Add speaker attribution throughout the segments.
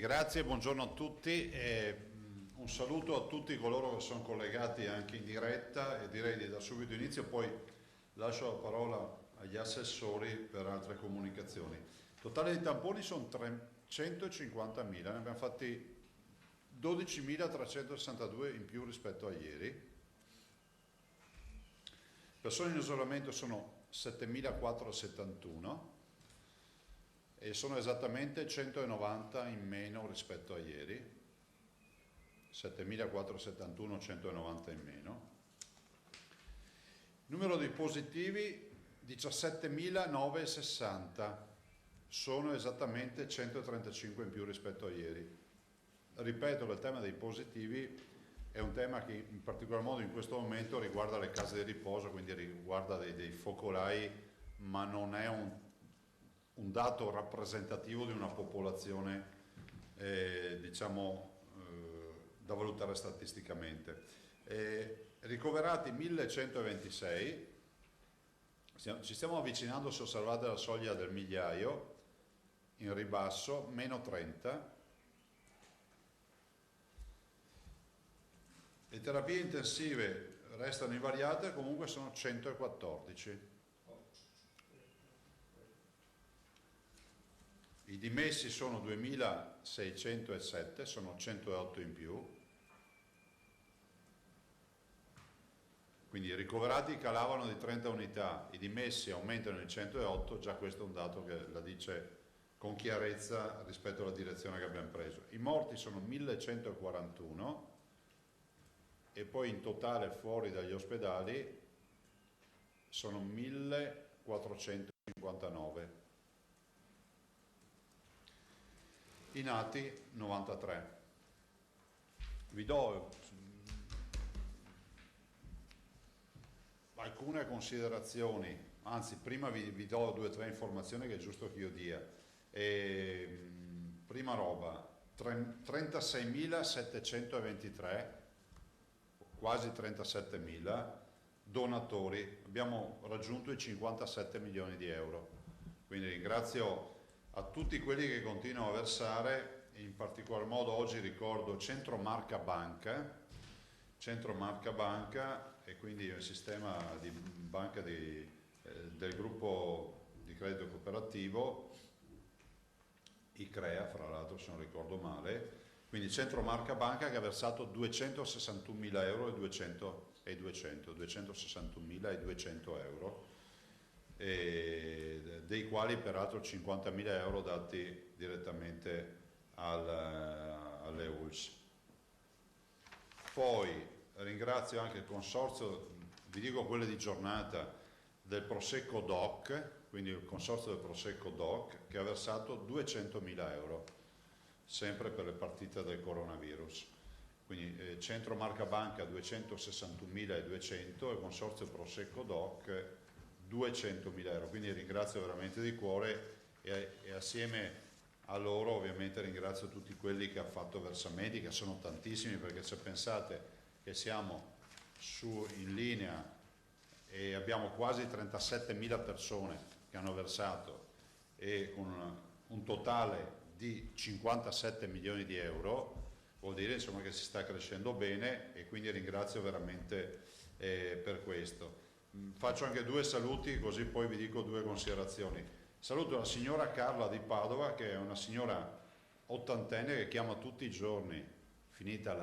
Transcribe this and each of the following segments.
Speaker 1: Grazie, buongiorno a tutti e un saluto a tutti coloro che sono collegati anche in diretta e direi di da subito inizio, poi lascio la parola agli assessori per altre comunicazioni. Il totale di tamponi sono 350.000, ne abbiamo fatti 12.362 in più rispetto a ieri. Persone in isolamento sono 7.471 e sono esattamente 190 in meno rispetto a ieri. 7.471, 190 in meno. Numero di positivi 17.960, sono esattamente 135 in più rispetto a ieri. Ripeto, il tema dei positivi è un tema che in particolar modo in questo momento riguarda le case di riposo, quindi riguarda dei focolai, ma non è un dato rappresentativo di una popolazione da valutare statisticamente. Ricoverati 1126, ci stiamo avvicinando, se osservate, la soglia del migliaio, in ribasso, meno 30. Le terapie intensive restano invariate, comunque sono 114. I dimessi sono 2.607, sono 108 in più. Quindi i ricoverati calavano di 30 unità, i dimessi aumentano di 108, già questo è un dato che la dice con chiarezza rispetto alla direzione che abbiamo preso. I morti sono 1.141 e poi in totale fuori dagli ospedali sono 1.459. I nati 93. Vi do alcune considerazioni, anzi prima vi do 2 o 3 informazioni che è giusto che io dia. Prima roba, 36.723, quasi 37.000 donatori, abbiamo raggiunto i 57 milioni di euro, quindi ringrazio a tutti quelli che continuano a versare, in particolar modo oggi ricordo Centro Marca Banca e quindi il sistema di banca del gruppo di credito cooperativo, ICREA fra l'altro se non ricordo male, quindi Centro Marca Banca che ha versato 261.000 euro e 261.200 euro, dei quali peraltro 50.000 euro dati direttamente alle ULSS. Poi ringrazio anche il consorzio, vi dico quelle di giornata, del Prosecco Doc, quindi il consorzio del Prosecco Doc, che ha versato 200.000 euro, sempre per le partite del coronavirus. Quindi Centro Marca Banca 261.200 e il consorzio Prosecco Doc 200.000 euro, quindi ringrazio veramente di cuore e assieme a loro ovviamente ringrazio tutti quelli che hanno fatto versamenti, che sono tantissimi, perché se pensate che siamo in linea e abbiamo quasi 37.000 persone che hanno versato e con un totale di 57 milioni di euro, vuol dire insomma che si sta crescendo bene e quindi ringrazio veramente per questo. Faccio anche 2 saluti, così poi vi dico 2 considerazioni. Saluto la signora Carla di Padova, che è una signora ottantenne che chiama tutti i giorni, finita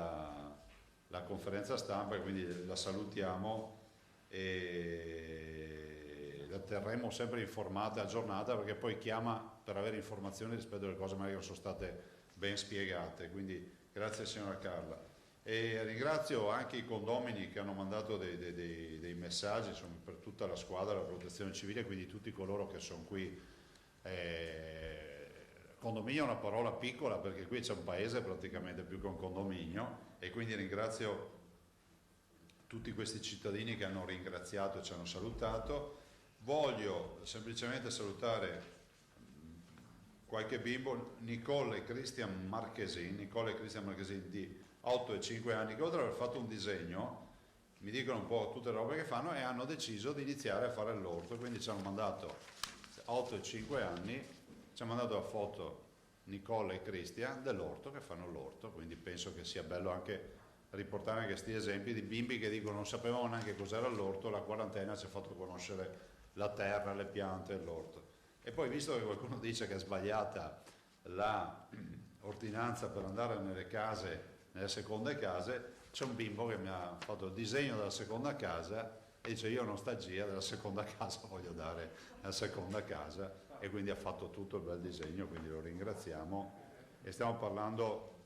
Speaker 1: la conferenza stampa, quindi la salutiamo e la terremo sempre informata, aggiornata, perché poi chiama per avere informazioni rispetto alle cose magari che sono state ben spiegate, quindi grazie signora Carla. E ringrazio anche i condomini che hanno mandato dei messaggi, insomma, per tutta la squadra della protezione civile, quindi tutti coloro che sono qui. Condominio è una parola piccola perché qui c'è un paese praticamente più che un condominio, e quindi ringrazio tutti questi cittadini che hanno ringraziato e ci hanno salutato. Voglio semplicemente salutare qualche bimbo, Nicole e Christian Marchesin di 8 e 5 anni, che oltre ad aver fatto un disegno, mi dicono un po' tutte le robe che fanno, e hanno deciso di iniziare a fare l'orto, quindi ci hanno mandato 8 e 5 anni, ci hanno mandato la foto Nicola e Cristian dell'orto che fanno l'orto, quindi penso che sia bello anche riportare anche questi esempi di bimbi che dicono non sapevamo neanche cos'era l'orto, la quarantena ci ha fatto conoscere la terra, le piante e l'orto. E poi visto che qualcuno dice che è sbagliata la ordinanza per andare nelle case, nelle seconde case, c'è un bimbo che mi ha fatto il disegno della seconda casa e dice io ho nostalgia della seconda casa, voglio dare la seconda casa, e quindi ha fatto tutto il bel disegno, quindi lo ringraziamo. E stiamo parlando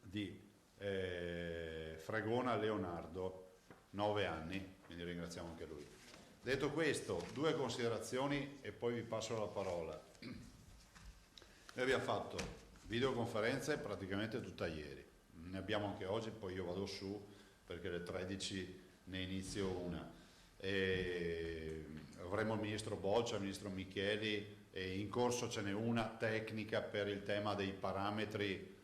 Speaker 1: di Fregona Leonardo, 9 anni, quindi ringraziamo anche lui. Detto questo, 2 considerazioni e poi vi passo la parola. Noi abbiamo fatto videoconferenze praticamente tutta ieri, ne abbiamo anche oggi, poi io vado su perché alle 13 ne inizio una. Avremo il ministro Boccia, il ministro Micheli, in corso ce n'è una tecnica per il tema dei parametri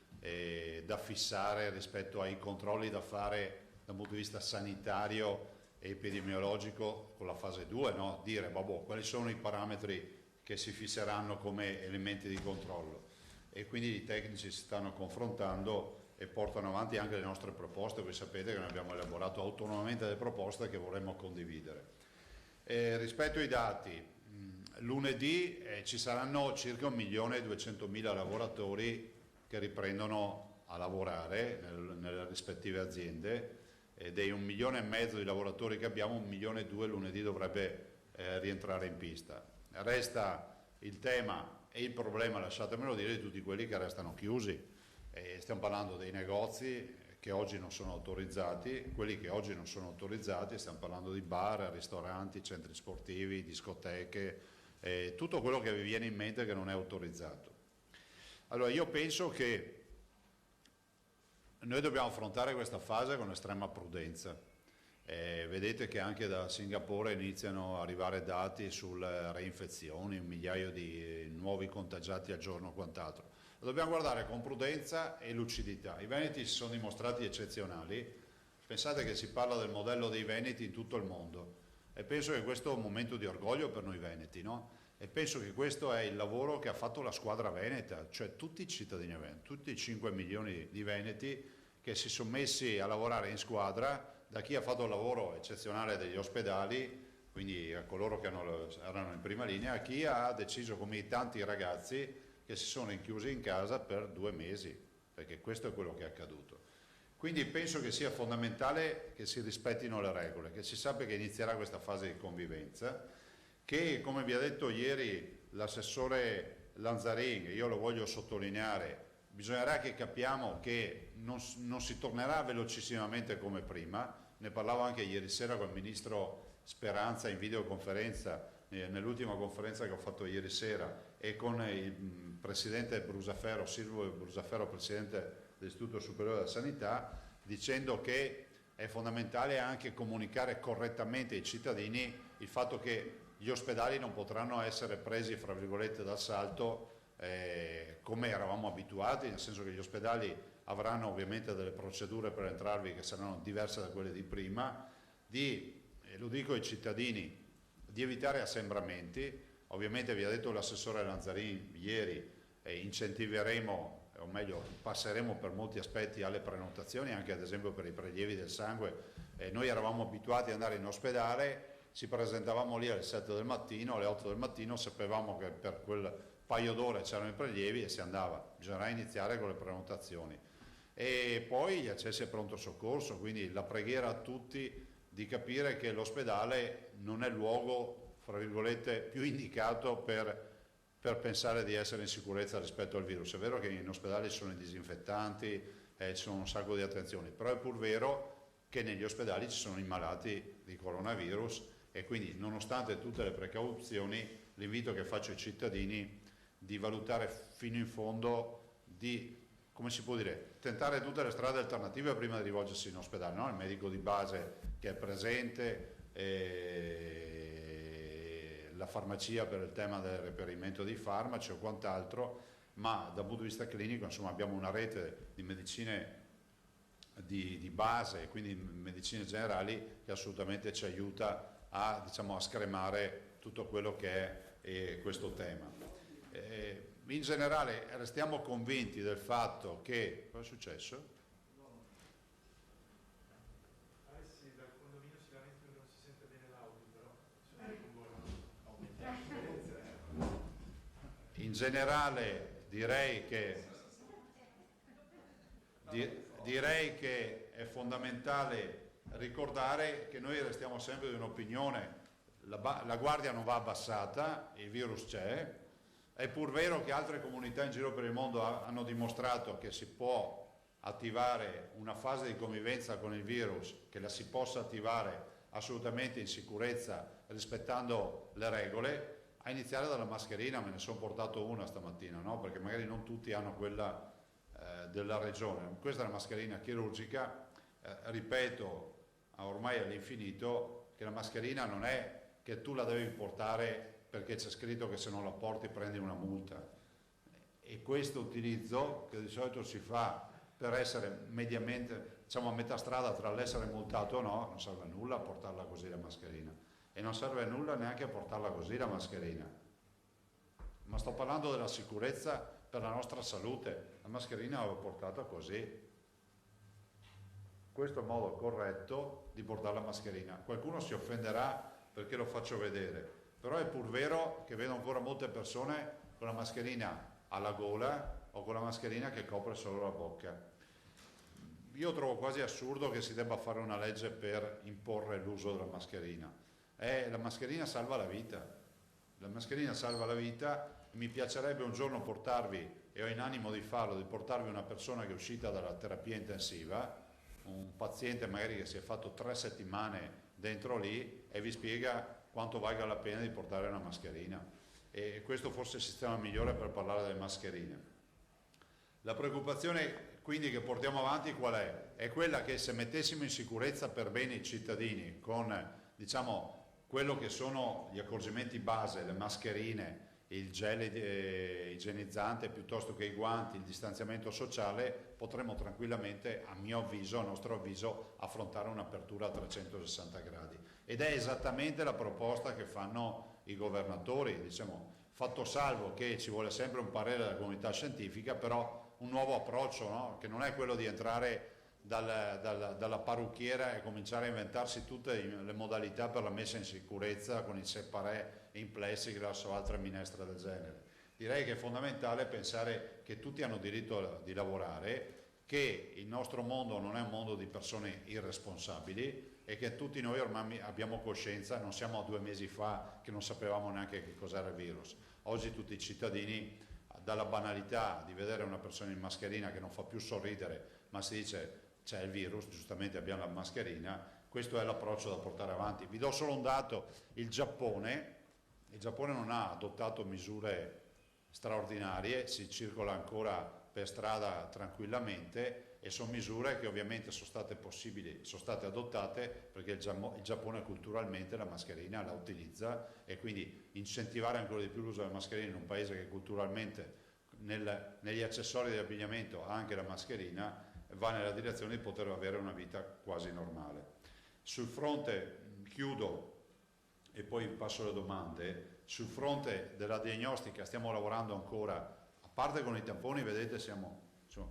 Speaker 1: da fissare rispetto ai controlli da fare dal punto di vista sanitario e epidemiologico con la fase 2, no? Dire quali sono i parametri che si fisseranno come elementi di controllo, e quindi i tecnici si stanno confrontando e portano avanti anche le nostre proposte. Voi sapete che noi abbiamo elaborato autonomamente delle proposte che vorremmo condividere. Rispetto ai dati, lunedì ci saranno circa 1.200.000 lavoratori che riprendono a lavorare nelle rispettive aziende, e dei 1,5 milioni di lavoratori che abbiamo, 1,2 milioni lunedì dovrebbe rientrare in pista. Resta il tema e il problema, lasciatemelo dire, di tutti quelli che restano chiusi. Stiamo parlando dei negozi che oggi non sono autorizzati, quelli che oggi non sono autorizzati, stiamo parlando di bar, ristoranti, centri sportivi, discoteche, tutto quello che vi viene in mente che non è autorizzato. Allora io penso che noi dobbiamo affrontare questa fase con estrema prudenza. Vedete che anche da Singapore iniziano ad arrivare dati sulle reinfezioni, 1 migliaio di nuovi contagiati al giorno o quant'altro. Lo dobbiamo guardare con prudenza e lucidità. I Veneti si sono dimostrati eccezionali. Pensate che si parla del modello dei Veneti in tutto il mondo, e penso che questo è un momento di orgoglio per noi veneti, no? E penso che questo è il lavoro che ha fatto la squadra veneta, cioè tutti i cittadini veneti, tutti i 5 milioni di veneti che si sono messi a lavorare in squadra, da chi ha fatto il lavoro eccezionale degli ospedali, quindi a coloro che erano in prima linea, a chi ha deciso, come i tanti ragazzi che si sono rinchiusi in casa per 2 mesi, perché questo è quello che è accaduto. Quindi penso che sia fondamentale che si rispettino le regole, che si sappia che inizierà questa fase di convivenza, che come vi ha detto ieri l'assessore Lanzarin, io lo voglio sottolineare, bisognerà che capiamo che non si tornerà velocissimamente come prima. Ne parlavo anche ieri sera con il ministro Speranza in videoconferenza, nell'ultima conferenza che ho fatto ieri sera, e con il presidente Brusaferro, Silvio Brusaferro, presidente dell'Istituto Superiore della Sanità, dicendo che è fondamentale anche comunicare correttamente ai cittadini il fatto che gli ospedali non potranno essere presi, fra virgolette, d'assalto come eravamo abituati, nel senso che gli ospedali avranno ovviamente delle procedure per entrarvi che saranno diverse da quelle di prima, lo dico ai cittadini, di evitare assembramenti. Ovviamente vi ha detto l'assessore Lanzarin ieri, incentiveremo, o meglio passeremo per molti aspetti alle prenotazioni, anche ad esempio per i prelievi del sangue. Noi eravamo abituati ad andare in ospedale, ci presentavamo lì alle 7 del mattino, alle 8 del mattino, sapevamo che per quel paio d'ore c'erano i prelievi e si andava. Bisognerà iniziare con le prenotazioni. E poi gli accessi a pronto soccorso, quindi la preghiera a tutti di capire che l'ospedale non è il luogo, fra virgolette, più indicato per pensare di essere in sicurezza rispetto al virus. È vero che in ospedale ci sono i disinfettanti, ci sono un sacco di attenzioni, però è pur vero che negli ospedali ci sono i malati di coronavirus, e quindi nonostante tutte le precauzioni l'invito che faccio ai cittadini di valutare fino in fondo, di, come si può dire, tentare tutte le strade alternative prima di rivolgersi in ospedale, no? Il medico di base che è presente, la farmacia per il tema del reperimento dei farmaci o quant'altro, ma dal punto di vista clinico insomma abbiamo una rete di medicine di base e quindi medicine generali che assolutamente ci aiuta a, diciamo, a scremare tutto quello che è questo tema. in generale restiamo convinti del fatto che... Cosa è successo?
Speaker 2: Sì, dal condominio si lamentano che non si sente bene l'audio, però aumentiamo.
Speaker 1: In generale direi che è fondamentale ricordare che noi restiamo sempre di un'opinione, la guardia non va abbassata, il virus c'è, è pur vero che altre comunità in giro per il mondo hanno dimostrato che si può attivare una fase di convivenza con il virus, che la si possa attivare assolutamente in sicurezza rispettando le regole, a iniziare dalla mascherina. Me ne sono portato una stamattina, no? Perché magari non tutti hanno quella della regione. Questa è una mascherina chirurgica, ripeto ormai all'infinito che la mascherina non è che tu la devi portare perché c'è scritto che se non la porti prendi una multa, e questo utilizzo che di solito si fa per essere mediamente, diciamo, a metà strada tra l'essere multato o no, non serve a nulla a portarla così la mascherina, e non serve a nulla neanche a portarla così la mascherina, ma sto parlando della sicurezza per la nostra salute. La mascherina va portata così. Questo è il modo corretto di portare la mascherina. Qualcuno si offenderà perché lo faccio vedere, però è pur vero che vedo ancora molte persone con la mascherina alla gola o con la mascherina che copre solo la bocca. Io trovo quasi assurdo che si debba fare una legge per imporre l'uso della mascherina. La mascherina salva la vita. La mascherina salva la vita. Mi piacerebbe un giorno portarvi, e ho in animo di farlo, di portarvi una persona che è uscita dalla terapia intensiva, un paziente magari che si è fatto 3 settimane dentro lì, e vi spiega quanto valga la pena di portare una mascherina. E questo forse è il sistema migliore per parlare delle mascherine. La preoccupazione quindi che portiamo avanti qual è? È quella che se mettessimo in sicurezza per bene i cittadini con, diciamo, quello che sono gli accorgimenti base, le mascherine, il gel igienizzante piuttosto che i guanti, il distanziamento sociale, potremmo tranquillamente, a mio avviso, a nostro avviso, affrontare un'apertura a 360 gradi. Ed è esattamente la proposta che fanno i governatori, diciamo, fatto salvo che ci vuole sempre un parere della comunità scientifica, però un nuovo approccio, no? Che non è quello di entrare dalla parrucchiera e cominciare a inventarsi tutte le modalità per la messa in sicurezza con il separé in plexiglass o altre minestre del genere. Direi che è fondamentale pensare che tutti hanno diritto di lavorare, che il nostro mondo non è un mondo di persone irresponsabili e che tutti noi ormai abbiamo coscienza, non siamo a 2 mesi fa che non sapevamo neanche che cos'era il virus. Oggi tutti i cittadini, dalla banalità di vedere una persona in mascherina che non fa più sorridere, ma si dice c'è il virus, giustamente abbiamo la mascherina, questo è l'approccio da portare avanti. Vi do solo un dato: il Giappone non ha adottato misure straordinarie, si circola ancora per strada tranquillamente, e sono misure che ovviamente sono state possibili, sono state adottate perché il Giappone culturalmente la mascherina la utilizza, e quindi incentivare ancora di più l'uso della mascherina in un paese che culturalmente negli accessori di abbigliamento ha anche la mascherina, va nella direzione di poter avere una vita quasi normale. Sul fronte, chiudo e poi passo alle domande, sul fronte della diagnostica stiamo lavorando ancora, a parte con i tamponi, vedete, insomma,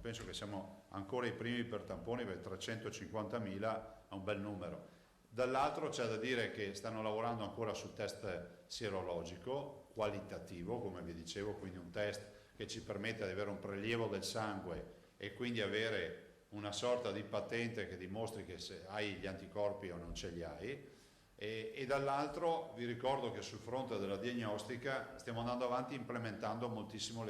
Speaker 1: penso che siamo ancora i primi per tamponi, per 350.000 è un bel numero. Dall'altro c'è da dire che stanno lavorando ancora sul test sierologico qualitativo, come vi dicevo, quindi un test che ci permette di avere un prelievo del sangue e quindi avere una sorta di patente che dimostri che se hai gli anticorpi o non ce li hai. E dall'altro vi ricordo che sul fronte della diagnostica stiamo andando avanti implementando moltissimo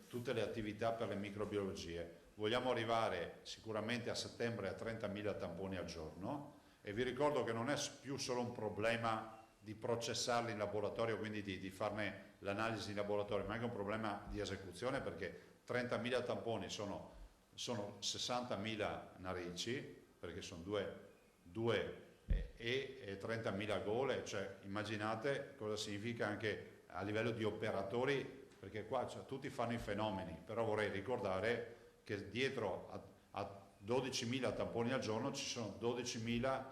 Speaker 1: tutte le attività per le microbiologie. Vogliamo arrivare sicuramente a settembre a 30.000 tamponi al giorno, e vi ricordo che non è più solo un problema di processarli in laboratorio, quindi di farne l'analisi in laboratorio, ma anche un problema di esecuzione, perché 30.000 tamponi sono 60.000 narici, perché sono due e 30.000 gole, cioè immaginate cosa significa anche a livello di operatori, perché qua tutti fanno i fenomeni, però vorrei ricordare che dietro a 12.000 tamponi al giorno ci sono 12.000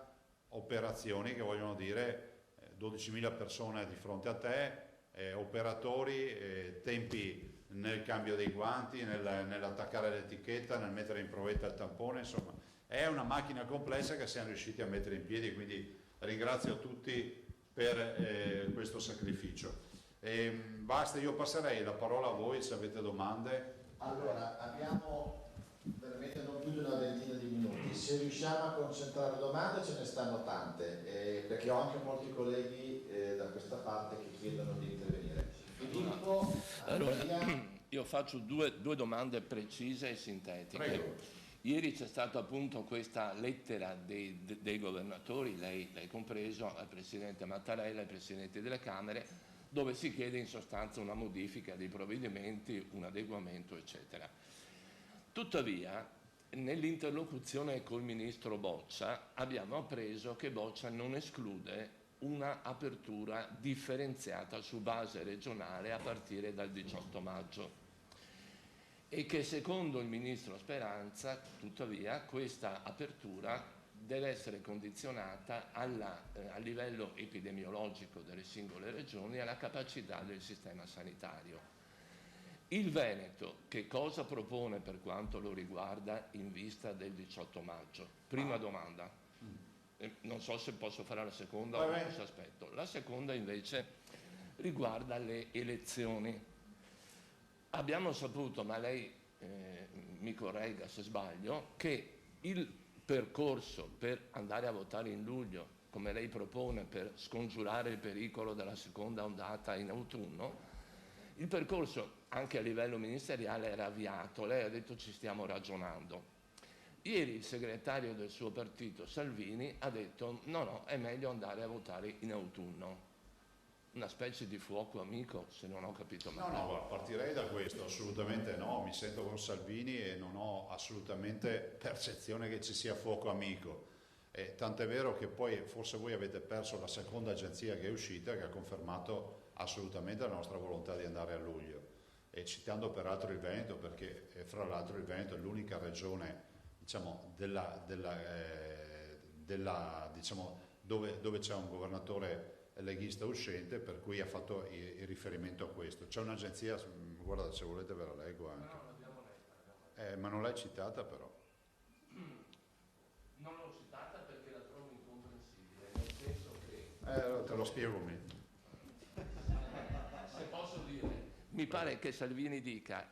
Speaker 1: operazioni, che vogliono dire 12.000 persone di fronte a te, operatori, tempi nel cambio dei guanti, nell'attaccare l'etichetta, nel mettere in provetta il tampone, insomma è una macchina complessa che siamo riusciti a mettere in piedi, quindi ringrazio tutti per questo sacrificio. Basta, io passerei la parola a voi se avete domande.
Speaker 3: Allora, abbiamo veramente non più di una ventina di minuti. Se riusciamo a concentrare domande, ce ne stanno tante, perché ho anche molti colleghi da questa parte che chiedono di intervenire. Filippo,
Speaker 4: allora, io faccio due domande precise e sintetiche.
Speaker 1: Prego.
Speaker 4: Ieri c'è stata appunto questa lettera dei governatori, lei compreso, al Presidente Mattarella e ai Presidenti delle Camere, dove si chiede in sostanza una modifica dei provvedimenti, un adeguamento, eccetera. Tuttavia, nell'interlocuzione col Ministro Boccia abbiamo appreso che Boccia non esclude una apertura differenziata su base regionale a partire dal 18 maggio e che secondo il Ministro Speranza, tuttavia, questa apertura deve essere condizionata a livello epidemiologico delle singole regioni e alla capacità del sistema sanitario. Il Veneto che cosa propone per quanto lo riguarda in vista del 18 maggio? Prima domanda. Non so se posso fare la seconda o questo aspetto. La seconda invece riguarda le elezioni. Abbiamo saputo, ma lei mi corregga se sbaglio, che il percorso per andare a votare in luglio, come lei propone per scongiurare il pericolo della seconda ondata in autunno, il percorso anche a livello ministeriale era avviato, lei ha detto ci stiamo ragionando. Ieri il segretario del suo partito, Salvini, ha detto no, è meglio andare a votare in autunno. Una specie di fuoco amico, se non ho capito male.
Speaker 1: No, partirei da questo, assolutamente no, mi sento con Salvini e non ho assolutamente percezione che ci sia fuoco amico. Tant'è vero che poi forse voi avete perso la seconda agenzia che è uscita, che ha confermato assolutamente la nostra volontà di andare a luglio. E citando peraltro il Veneto, perché fra l'altro il Veneto è l'unica regione, diciamo, diciamo, dove c'è un governatore leghista uscente, per cui ha fatto il riferimento a questo. C'è un'agenzia, guarda, se volete ve la leggo anche.
Speaker 4: No, l'abbiamo letta.
Speaker 1: Ma non l'hai citata però.
Speaker 4: Non l'ho citata perché la trovo incomprensibile, nel senso che...
Speaker 1: Allora te lo spiego meglio.
Speaker 4: Se posso dire, mi pare che Salvini dica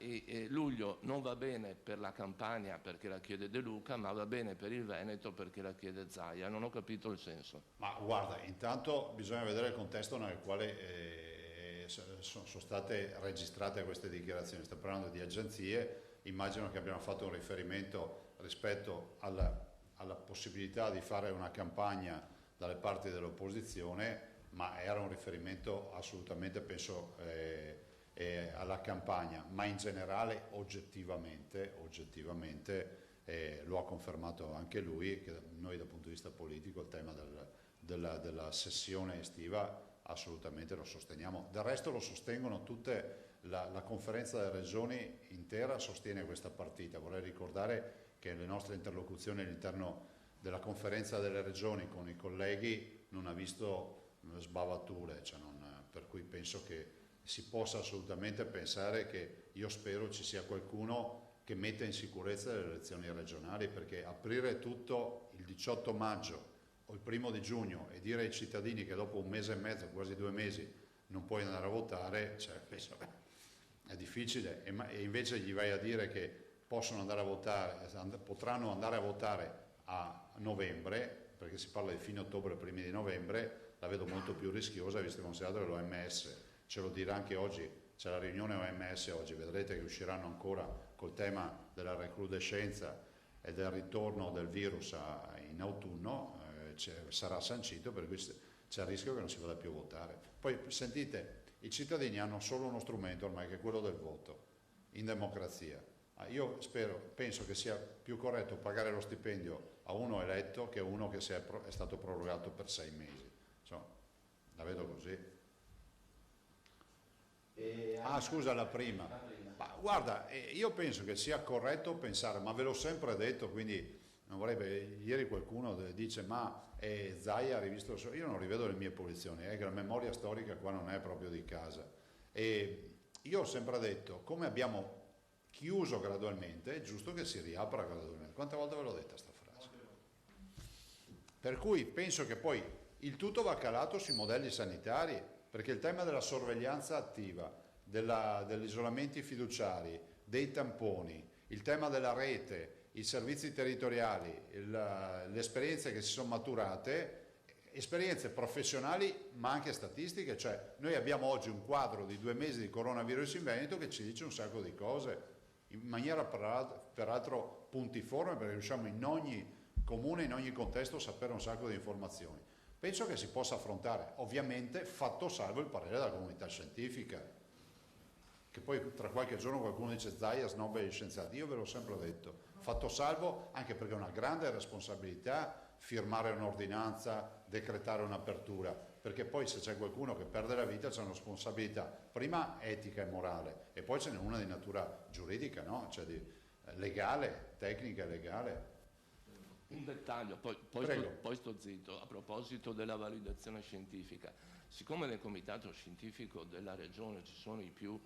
Speaker 4: luglio non va bene per la Campania perché la chiede De Luca, ma va bene per il Veneto perché la chiede Zaia. Non ho capito il senso.
Speaker 1: Ma guarda, intanto bisogna vedere il contesto nel quale sono state registrate queste dichiarazioni. Sto parlando di agenzie, immagino che abbiano fatto un riferimento rispetto alla possibilità di fare una campagna dalle parti dell'opposizione, ma era un riferimento assolutamente, penso, alla campagna, ma in generale oggettivamente lo ha confermato anche lui, che noi dal punto di vista politico il tema della sessione estiva assolutamente lo sosteniamo. Del resto lo sostengono tutte, la conferenza delle regioni intera sostiene questa partita. Vorrei ricordare che le nostre interlocuzioni all'interno della conferenza delle regioni con i colleghi non ha visto sbavature, per cui penso che si possa assolutamente pensare che, io spero ci sia qualcuno che metta in sicurezza le elezioni regionali, perché aprire tutto il 18 maggio o il 1° di giugno e dire ai cittadini che dopo un mese e mezzo, quasi 2 mesi, non puoi andare a votare, penso, è difficile, e invece gli vai a dire che potranno andare a votare a novembre, perché si parla di fine ottobre, primi di novembre, la vedo molto più rischiosa, visto e considerato che l'OMS ce lo dirà anche oggi, c'è la riunione OMS oggi, vedrete che usciranno ancora col tema della recrudescenza e del ritorno del virus in autunno, sarà sancito, per cui c'è il rischio che non si vada più a votare. Poi sentite, i cittadini hanno solo uno strumento ormai, che è quello del voto, in democrazia. Io penso che sia più corretto pagare lo stipendio a uno eletto che a uno che è stato prorogato per 6 mesi. Insomma, la vedo così. Scusa, la prima. Ma guarda, io penso che sia corretto pensare, ma ve l'ho sempre detto, quindi non vorrei. Ieri qualcuno dice ma Zaia ha rivisto io non rivedo le mie posizioni, che la memoria storica qua non è proprio di casa, e io ho sempre detto, come abbiamo chiuso gradualmente, è giusto che si riapra gradualmente. Quante volte ve l'ho detta sta frase? Per cui penso che poi il tutto va calato sui modelli sanitari, perché il tema della sorveglianza attiva, degli isolamenti fiduciari, dei tamponi, il tema della rete, i servizi territoriali, le esperienze che si sono maturate, esperienze professionali ma anche statistiche, cioè noi abbiamo oggi un quadro di 2 mesi di coronavirus in Veneto che ci dice un sacco di cose, in maniera peraltro puntiforme, perché riusciamo in ogni comune, in ogni contesto a sapere un sacco di informazioni. Penso che si possa affrontare, ovviamente fatto salvo il parere della comunità scientifica, che poi tra qualche giorno qualcuno dice Zaia snobba gli scienziati, io ve l'ho sempre detto, fatto salvo anche perché è una grande responsabilità firmare un'ordinanza, decretare un'apertura, perché poi se c'è qualcuno che perde la vita c'è una responsabilità, prima etica e morale, e poi ce n'è una di natura giuridica, no? Cioè legale, tecnica e legale.
Speaker 4: Un dettaglio, poi sto zitto, a proposito della validazione scientifica, siccome nel comitato scientifico della regione ci sono i più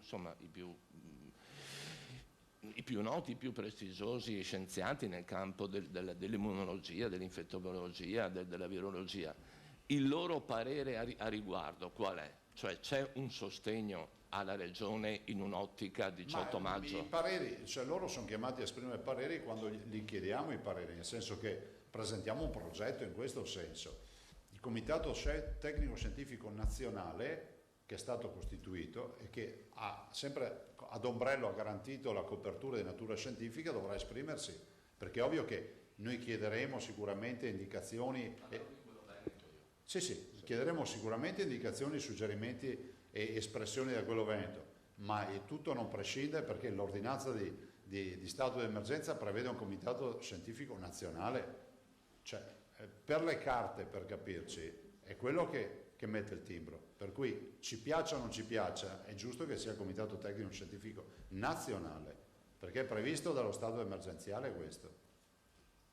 Speaker 4: noti, i più prestigiosi scienziati nel campo dell'immunologia, dell'infettobiologia, della virologia, il loro parere a riguardo qual è? Cioè c'è un sostegno alla regione in un'ottica 18 maggio?
Speaker 1: I pareri, cioè loro sono chiamati a esprimere pareri quando gli chiediamo i pareri, nel senso che presentiamo un progetto in questo senso. Il Comitato Tecnico Scientifico Nazionale, che è stato costituito e che ha sempre ad ombrello ha garantito la copertura di natura scientifica, dovrà esprimersi, perché è ovvio che noi chiederemo sicuramente indicazioni. Sì, chiederemo sicuramente indicazioni, suggerimenti e espressioni da quello veneto, ma il tutto non prescinde perché l'ordinanza di stato di emergenza prevede un comitato scientifico nazionale, cioè per le carte, per capirci, è quello che mette il timbro, per cui ci piaccia o non ci piaccia, è giusto che sia il comitato tecnico scientifico nazionale, perché è previsto dallo stato emergenziale questo.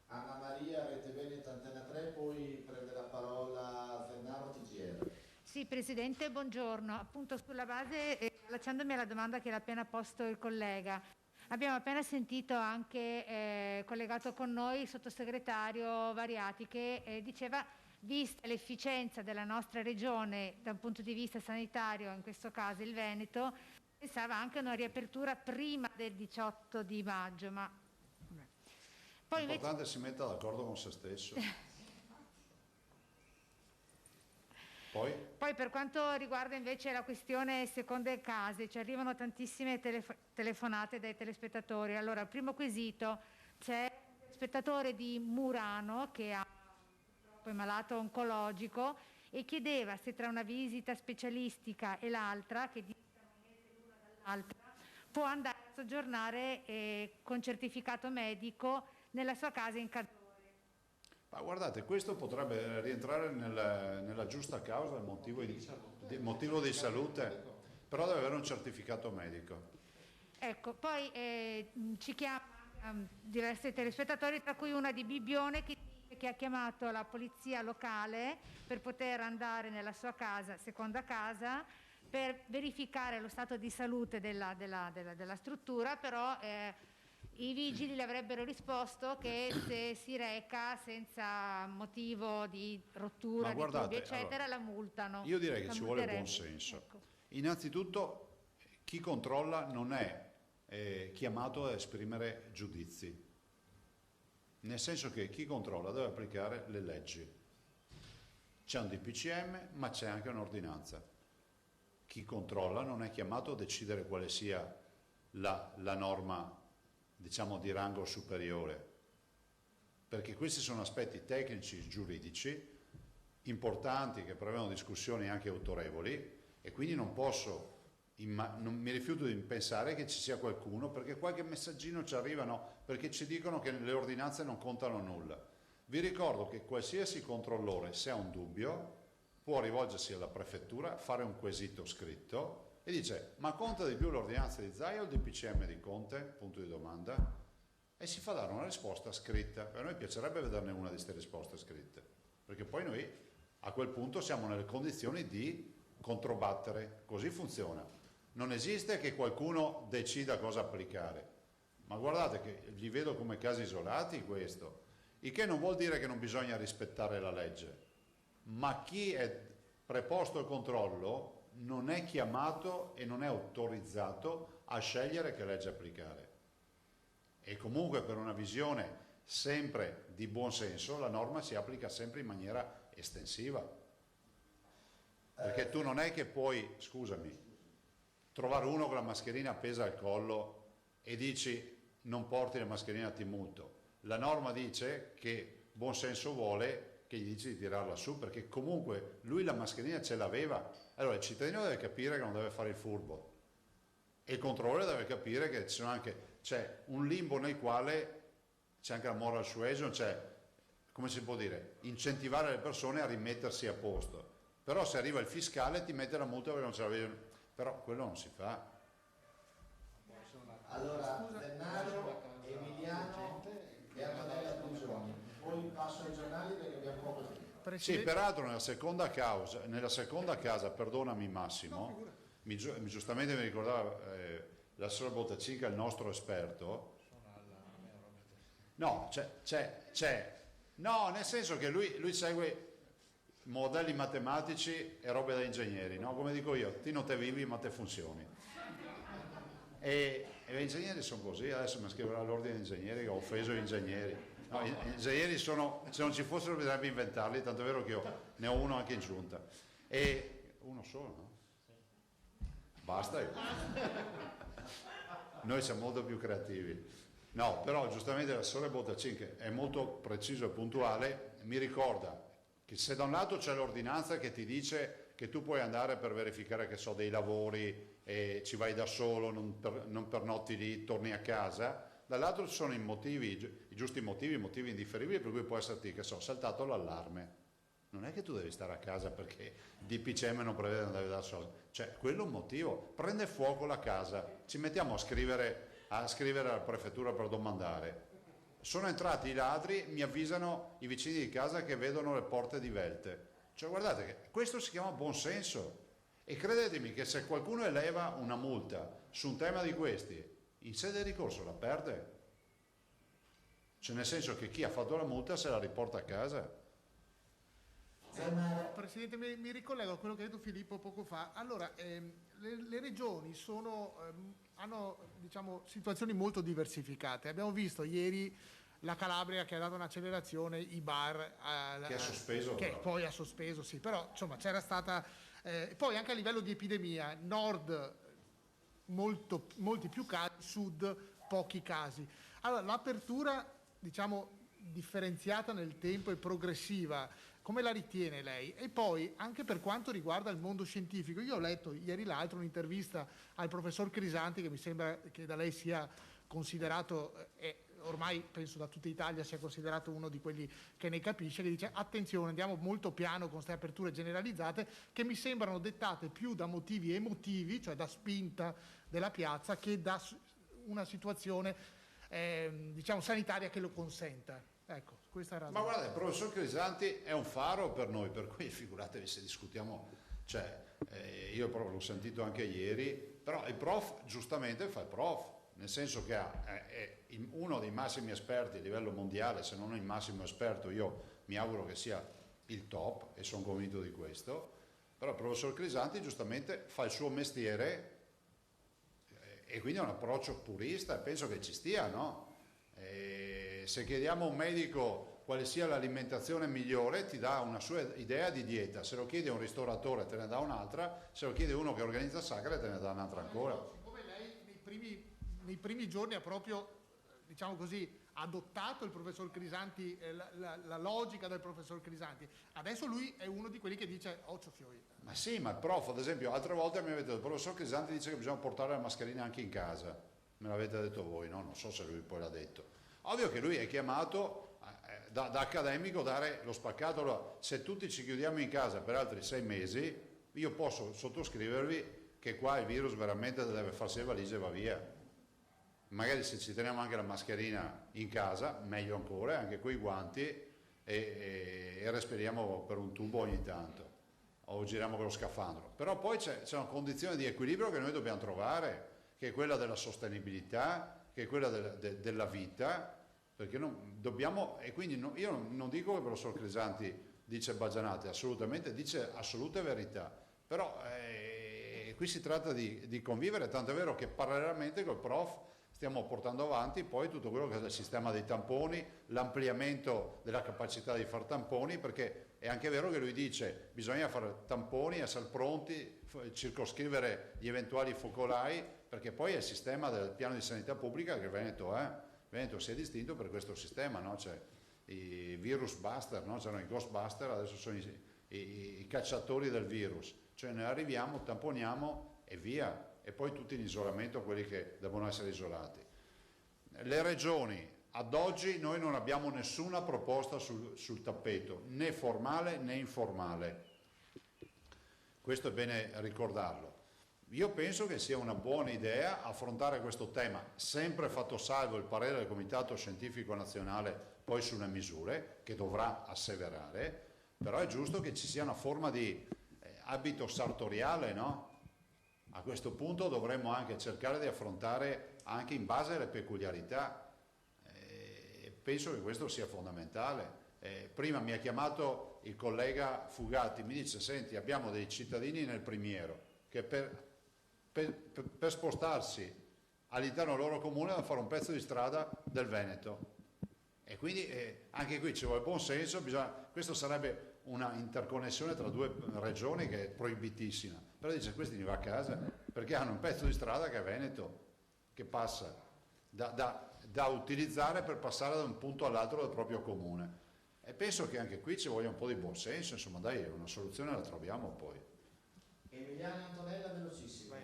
Speaker 3: Anna Maria, Rete Veneta, Antena 3, poi prende la parola Zennaro, TGR.
Speaker 5: Sì, Presidente, buongiorno. Appunto sulla base, allacciandomi alla domanda che l'ha appena posto il collega, abbiamo appena sentito anche collegato con noi il sottosegretario Variati che diceva, vista l'efficienza della nostra regione da un punto di vista sanitario, in questo caso il Veneto, pensava anche a una riapertura prima del 18 di maggio, ma
Speaker 1: poi l'importante è che si metta d'accordo con se stesso. Poi
Speaker 5: per quanto riguarda invece la questione seconde case, ci arrivano tantissime telefonate dai telespettatori. Allora, il primo quesito, c'è un spettatore di Murano che è malato oncologico e chiedeva se tra una visita specialistica e l'altra, che dista un mese l'una dall'altra, può andare a soggiornare con certificato medico nella sua casa in Cadore.
Speaker 1: Ma guardate, questo potrebbe rientrare nella giusta causa, il motivo di salute, però deve avere un certificato medico.
Speaker 5: Ecco, poi ci chiamano diversi telespettatori, tra cui una di Bibbione che ha chiamato la polizia locale per poter andare nella sua casa, seconda casa, per verificare lo stato di salute della struttura, però i vigili le avrebbero risposto che se si reca senza motivo di rottura di tubi eccetera, allora, la multano.
Speaker 1: Io direi che ci vuole buon senso. Ecco. Innanzitutto chi controlla non è chiamato a esprimere giudizi, nel senso che chi controlla deve applicare le leggi. C'è un DPCM ma c'è anche un'ordinanza. Chi controlla non è chiamato a decidere quale sia la norma, diciamo, di rango superiore, perché questi sono aspetti tecnici, giuridici, importanti, che prevedono discussioni anche autorevoli, e quindi non mi rifiuto di pensare che ci sia qualcuno, perché qualche messaggino ci arrivano, perché ci dicono che le ordinanze non contano nulla. Vi ricordo che qualsiasi controllore, se ha un dubbio, può rivolgersi alla prefettura, fare un quesito scritto e dice: ma conta di più l'ordinanza di Zaia o il DPCM di Conte? Punto di domanda. E si fa dare una risposta scritta. A noi piacerebbe vederne una di queste risposte scritte, perché poi noi a quel punto siamo nelle condizioni di controbattere. Così funziona. non esiste che qualcuno decida cosa applicare, ma guardate che li vedo come casi isolati questo, il che non vuol dire che non bisogna rispettare la legge, ma chi è preposto al controllo non è chiamato e non è autorizzato a scegliere che legge applicare. E comunque per una visione sempre di buon senso la norma si applica sempre in maniera estensiva, perché tu non è che puoi, scusami, trovare uno con la mascherina appesa al collo e dici non porti la mascherina ti multo. La norma dice che buon senso vuole che gli dici di tirarla su, perché comunque lui la mascherina ce l'aveva. Allora il cittadino deve capire che non deve fare il furbo e il controllore deve capire che c'è un limbo nel quale c'è anche la moral suasion, cioè, come si può dire, incentivare le persone a rimettersi a posto. Però se arriva il fiscale ti mette la multa perché non ce l'avevi, però quello non si fa.
Speaker 3: Allora, Denaro, Emiliano e Armadella Brugioni. Poi passo ai giornali perché abbiamo poco tempo.
Speaker 1: Sì, peraltro nella seconda casa, perdonami Massimo, giustamente mi ricordava l'assessore Bottacica, il nostro esperto. No, no, nel senso che lui segue modelli matematici e robe da ingegneri, no? Come dico io, ti non te vivi ma te funzioni. E gli ingegneri sono così, adesso mi scriverà l'ordine di ingegneri che ho offeso gli ingegneri. No, gli ingegneri sono, se non ci fossero bisognerebbe inventarli, tanto è vero che io ne ho uno anche in giunta. E uno solo, no? Basta io. Noi siamo molto più creativi. No, però giustamente l'assessore Bottacin, che è molto preciso e puntuale, mi ricorda che se da un lato c'è l'ordinanza che ti dice che tu puoi andare per verificare che so dei lavori e ci vai da solo, non pernotti lì, torni a casa, dall'altro ci sono i giusti motivi, i motivi indifferibili per cui può esserti, che so, saltato l'allarme. Non è che tu devi stare a casa perché il DPCM non prevede di andare da solo, cioè quello è un motivo. Prende fuoco la casa, ci mettiamo a scrivere alla prefettura per domandare. Sono entrati i ladri, mi avvisano i vicini di casa che vedono le porte divelte. Cioè guardate che questo si chiama buonsenso, e credetemi che se qualcuno eleva una multa su un tema di questi, in sede di ricorso la perde. Cioè nel senso che chi ha fatto la multa se la riporta a casa.
Speaker 6: Presidente, mi ricollego a quello che ha detto Filippo poco fa. Allora, le regioni hanno diciamo, situazioni molto diversificate. Abbiamo visto ieri la Calabria che ha dato un'accelerazione, i bar
Speaker 1: che ha sospeso.
Speaker 6: Che poi ha sospeso, sì, però insomma c'era stata... poi anche a livello di epidemia, nord molti più casi, sud pochi casi. Allora, l'apertura, diciamo, differenziata nel tempo e progressiva, come la ritiene lei? E poi anche per quanto riguarda il mondo scientifico, io ho letto ieri l'altro un'intervista al professor Crisanti, che mi sembra che da lei sia considerato, ormai penso da tutta Italia sia considerato uno di quelli che ne capisce, che dice attenzione, andiamo molto piano con queste aperture generalizzate che mi sembrano dettate più da motivi emotivi, cioè da spinta della piazza, che da una situazione diciamo sanitaria che lo consenta. Ecco, questa era.
Speaker 1: Ma guarda, il professor Crisanti è un faro per noi, per cui figuratevi se discutiamo, cioè io proprio l'ho sentito anche ieri, però il prof giustamente fa il prof, nel senso che è uno dei massimi esperti a livello mondiale, se non il massimo esperto, io mi auguro che sia il top e sono convinto di questo, però il professor Crisanti giustamente fa il suo mestiere e quindi è un approccio purista e penso che ci stia, no? Se chiediamo a un medico quale sia l'alimentazione migliore ti dà una sua idea di dieta, se lo chiedi a un ristoratore te ne dà un'altra, se lo chiedi a uno che organizza sagre te ne dà un'altra ancora.
Speaker 6: Siccome lei nei primi giorni ha proprio, diciamo così, adottato il professor Crisanti, la logica del professor Crisanti, adesso lui è uno di quelli che dice occhio fiori.
Speaker 1: Ma sì, ma il prof, ad esempio, altre volte mi avete detto il professor Crisanti dice che bisogna portare la mascherina anche in casa, me l'avete detto voi, no? Non so se lui poi l'ha detto. Ovvio che lui è chiamato da accademico a dare lo spaccato. Allora, se tutti ci chiudiamo in casa per altri 6 mesi, io posso sottoscrivervi che qua il virus veramente deve farsi le valigie e va via. Magari se ci teniamo anche la mascherina in casa, meglio ancora, anche coi guanti e respiriamo per un tubo ogni tanto. o giriamo con lo scafandro, però poi c'è una condizione di equilibrio che noi dobbiamo trovare, che è quella della sostenibilità, che è quella della vita, perché non dobbiamo, e quindi io non dico che il professor Crisanti dice baggianate, assolutamente, dice assolute verità, però qui si tratta di convivere, tanto è vero che parallelamente col prof stiamo portando avanti poi tutto quello che è il sistema dei tamponi, l'ampliamento della capacità di fare tamponi, perché è anche vero che lui dice bisogna fare tamponi, essere pronti, circoscrivere gli eventuali focolai, perché poi è il sistema del piano di sanità pubblica che il Veneto si è distinto per questo sistema, no? C'è i virus buster, no? C'erano i ghostbuster, adesso sono i cacciatori del virus, cioè noi arriviamo, tamponiamo e via, e poi tutti in isolamento quelli che devono essere isolati. Le regioni, ad oggi noi non abbiamo nessuna proposta sul tappeto, né formale né informale, questo è bene ricordarlo. Io penso che sia una buona idea affrontare questo tema, sempre fatto salvo il parere del Comitato Scientifico Nazionale poi sulle misure, che dovrà asseverare, però è giusto che ci sia una forma di abito sartoriale, no? A questo punto dovremmo anche cercare di affrontare anche in base alle peculiarità, penso che questo sia fondamentale. Prima mi ha chiamato il collega Fugatti, mi dice senti abbiamo dei cittadini nel Primiero che per spostarsi all'interno del loro comune devono fare un pezzo di strada del Veneto e quindi anche qui ci vuole buon senso, questo sarebbe una interconnessione tra due regioni che è proibitissima, però dice questi ne va a casa perché hanno un pezzo di strada che è Veneto, che passa da utilizzare per passare da un punto all'altro del proprio comune, e penso che anche qui ci voglia un po' di buon senso, insomma dai, una soluzione la troviamo poi.
Speaker 3: Emiliana Antonella, velocissima.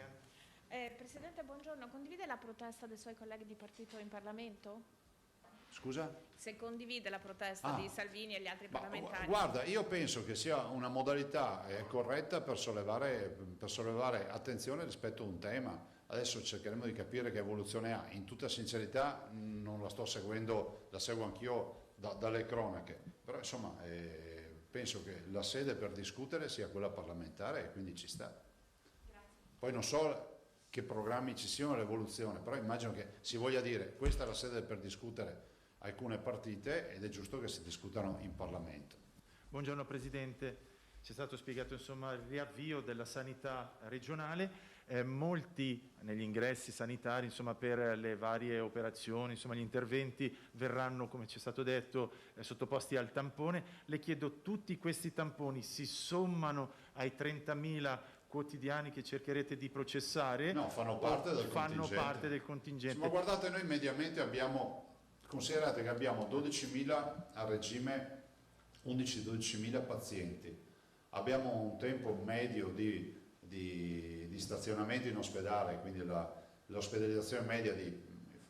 Speaker 7: Presidente, buongiorno. Condivide la protesta dei suoi colleghi di partito in Parlamento?
Speaker 1: Scusa?
Speaker 7: Se condivide la protesta di Salvini e gli altri parlamentari.
Speaker 1: Guarda, io penso che sia una modalità corretta per sollevare attenzione rispetto a un tema. Adesso cercheremo di capire che evoluzione ha. In tutta sincerità non la sto seguendo, la seguo anch'io dalle cronache, però insomma penso che la sede per discutere sia quella parlamentare e quindi ci sta.
Speaker 7: Grazie.
Speaker 1: Poi non so che programmi ci siano all'evoluzione, però immagino che si voglia dire questa è la sede per discutere alcune partite ed è giusto che si discutano in Parlamento.
Speaker 2: Buongiorno Presidente, ci è stato spiegato insomma il riavvio della sanità regionale, molti negli ingressi sanitari insomma per le varie operazioni, insomma gli interventi verranno, come ci è stato detto, sottoposti al tampone. Le chiedo, tutti questi tamponi si sommano ai 30.000 quotidiani che cercherete di processare?
Speaker 1: No, fanno parte del contingente.
Speaker 2: Ma
Speaker 1: guardate, noi mediamente considerate che abbiamo 12.000 a regime, 11-12.000 pazienti, abbiamo un tempo medio di stazionamento in ospedale, quindi l'ospedalizzazione media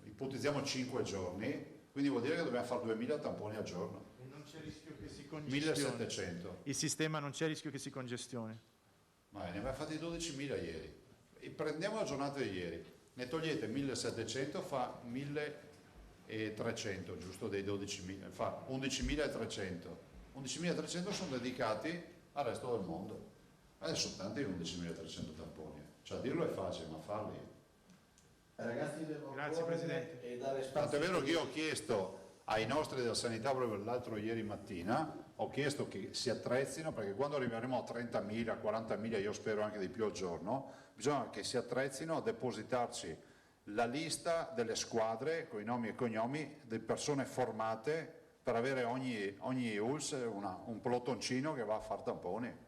Speaker 1: ipotizziamo 5 giorni, quindi vuol dire che dobbiamo fare 2.000 tamponi al giorno.
Speaker 2: E non c'è rischio che si congestioni?
Speaker 1: 1.700.
Speaker 2: Il sistema non c'è rischio che si congestioni?
Speaker 1: Ma ne abbiamo fatti 12.000 ieri. E prendiamo la giornata di ieri, ne togliete 1.700, fa 1.300, giusto, dei 12.000, fa 11.300. 11.300 sono dedicati al resto del mondo. Adesso tanti 11.300 tamponi, cioè dirlo è facile, ma farli.
Speaker 3: Ragazzi,
Speaker 2: Grazie Presidente.
Speaker 3: E dare spazio.
Speaker 1: Tanto è vero che io ho chiesto ai nostri della sanità proprio l'altro ieri mattina, ho chiesto che si attrezzino, perché quando arriveremo a 30.000, 40.000, io spero anche di più al giorno, bisogna che si attrezzino a depositarci la lista delle squadre con i nomi e cognomi di persone formate per avere ogni ULS un pelotoncino che va a far tamponi.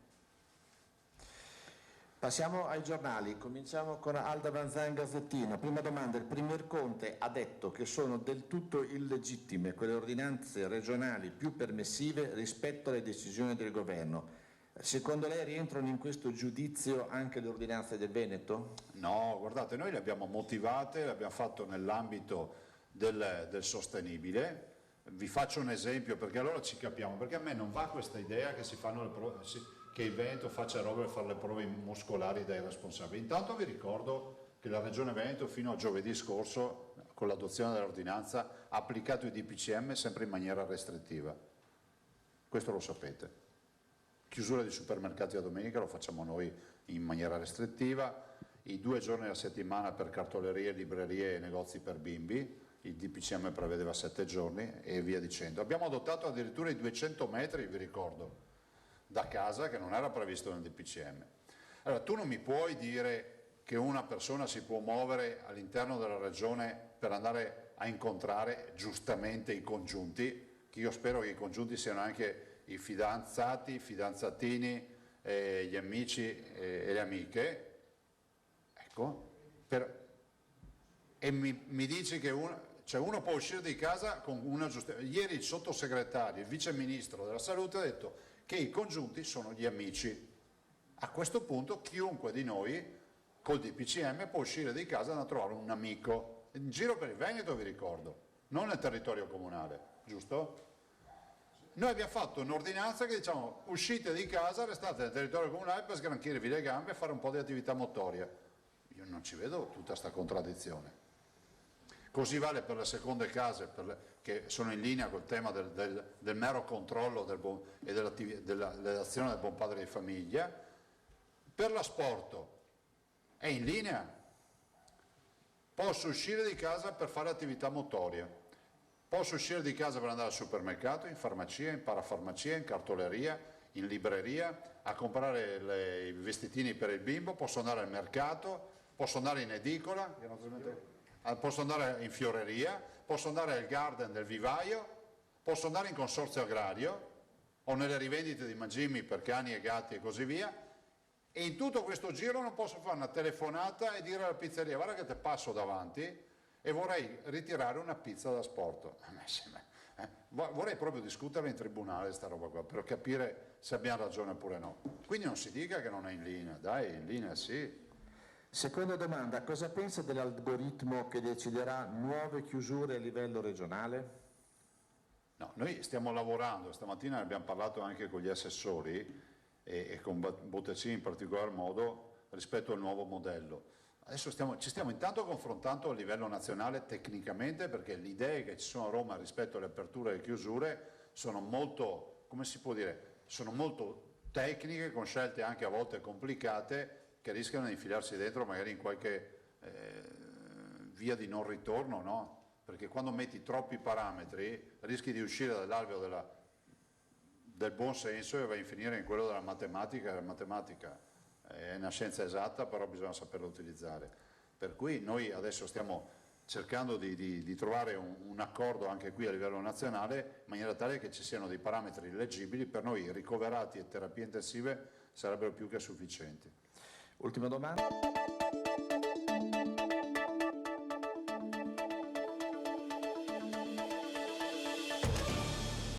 Speaker 3: Passiamo ai giornali, cominciamo con Alda Vanzan Gazzettino. Prima domanda, il Premier Conte ha detto che sono del tutto illegittime quelle ordinanze regionali più permissive rispetto alle decisioni del governo. Secondo lei rientrano in questo giudizio anche le ordinanze del Veneto?
Speaker 1: No, guardate, noi le abbiamo motivate, le abbiamo fatto nell'ambito del sostenibile. Vi faccio un esempio perché allora ci capiamo, perché a me non va questa idea che che il Veneto faccia roba per fare le prove muscolari dai responsabili. Intanto vi ricordo che la Regione Veneto fino a giovedì scorso, con l'adozione dell'ordinanza, ha applicato i DPCM sempre in maniera restrittiva. Questo lo sapete. chiusura di supermercati a domenica lo facciamo noi in maniera restrittiva, i 2 giorni alla settimana per cartolerie, librerie e negozi per bimbi, il DPCM prevedeva 7 giorni e via dicendo. Abbiamo adottato addirittura i 200 metri, vi ricordo, da casa, che non era previsto nel DPCM. Allora, tu non mi puoi dire che una persona si può muovere all'interno della regione per andare a incontrare giustamente i congiunti, che io spero che i congiunti siano anche i fidanzati, i fidanzatini, gli amici e le amiche, ecco, e mi dici che uno può uscire di casa con una giusta... Ieri il sottosegretario, il vice ministro della salute ha detto che i congiunti sono gli amici. A questo punto chiunque di noi col DPCM può uscire di casa e andare a trovare un amico, in giro per il Veneto vi ricordo, non nel territorio comunale, giusto? Noi abbiamo fatto un'ordinanza che diciamo uscite di casa, restate nel territorio comunale per sgranchirvi le gambe e fare un po' di attività motoria. Io non ci vedo tutta questa contraddizione. Così vale per le seconde case che sono in linea col tema del mero controllo e dell'azione del buon padre di famiglia. Per l'asporto è in linea. Posso uscire di casa per fare attività motoria, posso uscire di casa per andare al supermercato, in farmacia, in parafarmacia, in cartoleria, in libreria, a comprare i vestitini per il bimbo, posso andare al mercato, posso andare in edicola, posso andare in fioreria, posso andare al garden del vivaio, posso andare in consorzio agrario o nelle rivendite di mangimi per cani e gatti e così via. E in tutto questo giro non posso fare una telefonata e dire alla pizzeria guarda che te passo davanti e vorrei ritirare una pizza da asporto. Vorrei proprio discutere in tribunale sta roba qua per capire se abbiamo ragione oppure no. Quindi non si dica che non è in linea, dai, in linea sì.
Speaker 3: Seconda domanda, cosa pensa dell'algoritmo che deciderà nuove chiusure a livello regionale?
Speaker 1: No, noi stiamo lavorando, stamattina ne abbiamo parlato anche con gli assessori e con Bottecini in particolar modo rispetto al nuovo modello. Adesso ci stiamo intanto confrontando a livello nazionale tecnicamente perché le idee che ci sono a Roma rispetto alle aperture e alle chiusure sono molto, come si può dire, sono molto tecniche con scelte anche a volte complicate che rischiano di infilarsi dentro magari in qualche via di non ritorno, no? Perché quando metti troppi parametri rischi di uscire dall'alveo del buon senso e vai a finire in quello della matematica. La matematica è una scienza esatta, però bisogna saperla utilizzare. Per cui noi adesso stiamo cercando di trovare un accordo anche qui a livello nazionale in maniera tale che ci siano dei parametri leggibili. Per noi ricoverati e terapie intensive sarebbero più che sufficienti.
Speaker 3: Ultima domanda.